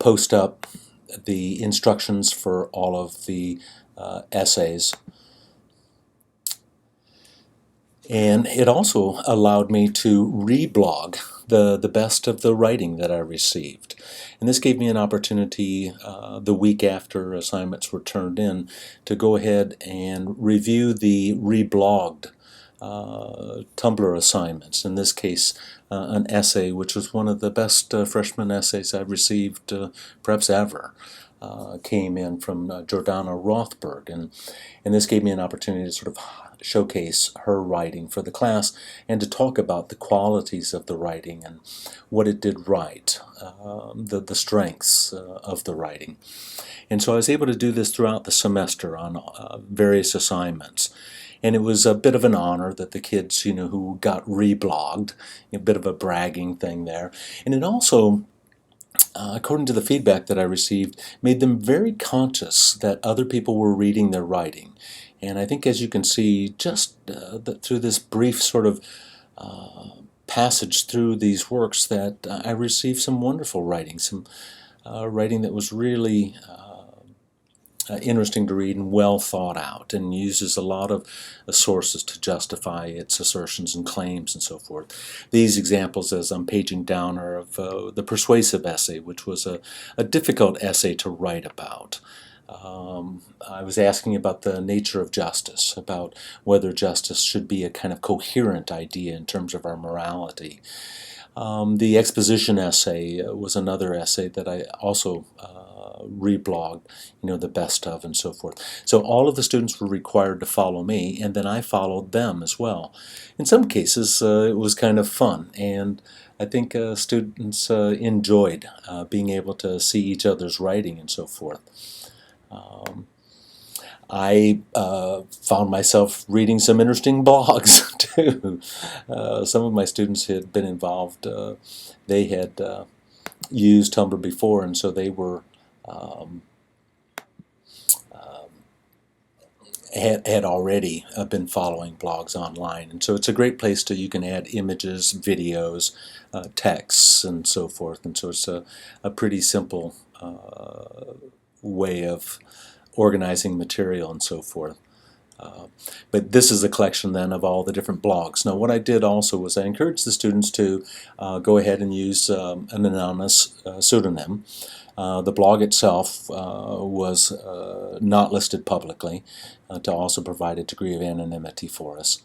post up the instructions for all of the essays. And it also allowed me to reblog the best of the writing that I received. And this gave me an opportunity the week after assignments were turned in to go ahead and review the reblogged Tumblr assignments. In this case, an essay which was one of the best freshman essays I've received perhaps ever. Came in from Jordana Rothberg, and this gave me an opportunity to sort of showcase her writing for the class and to talk about the qualities of the writing and what it did right, the strengths of the writing. And so I was able to do this throughout the semester on various assignments. And it was a bit of an honor that the kids, who got reblogged, a bit of a bragging thing there. And it also, according to the feedback that I received, made them very conscious that other people were reading their writing. And I think, as you can see, just through this brief sort of passage through these works, that I received some wonderful writing, some writing that was really interesting to read and well thought out, and uses a lot of sources to justify its assertions and claims and so forth. These examples, as I'm paging down, are of the persuasive essay, which was a difficult essay to write about. I was asking about the nature of justice, about whether justice should be a kind of coherent idea in terms of our morality. The exposition essay was another essay that I also reblogged, the best of and so forth. So all of the students were required to follow me, and then I followed them as well. In some cases, it was kind of fun, and I think students enjoyed being able to see each other's writing and so forth. I found myself reading some interesting blogs too. Some of my students had been involved. They had used Tumblr before, and so they were had already been following blogs online. And so it's a great place you can add images, videos, texts, and so forth. And so it's a pretty simple way of organizing material and so forth. But this is a collection then of all the different blogs. Now, what I did also was I encouraged the students to go ahead and use an anonymous pseudonym. The blog itself was not listed publicly to also provide a degree of anonymity for us.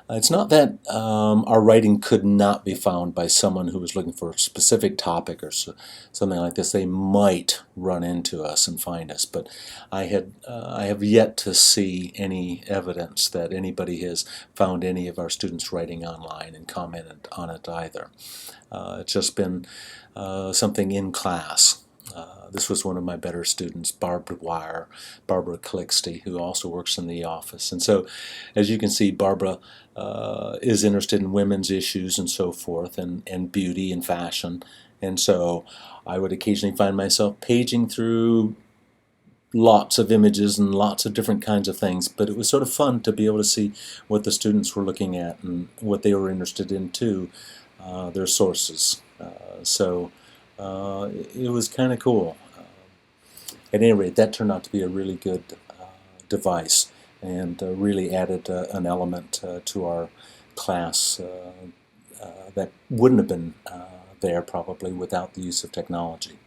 It's not that our writing could not be found by someone who was looking for a specific topic or something like this. They might run into us and find us, but I have yet to see any evidence that anybody has found any of our students' writing online and commented on it either. It's just been something in class. This was one of my better students, Barbara Calixte, who also works in the office. And so, as you can see, Barbara is interested in women's issues and so forth, and beauty and fashion. And so I would occasionally find myself paging through lots of images and lots of different kinds of things, but it was sort of fun to be able to see what the students were looking at and what they were interested in too, their sources. It was kind of cool. At any rate, that turned out to be a really good device, and really added an element to our class that wouldn't have been there probably without the use of technology.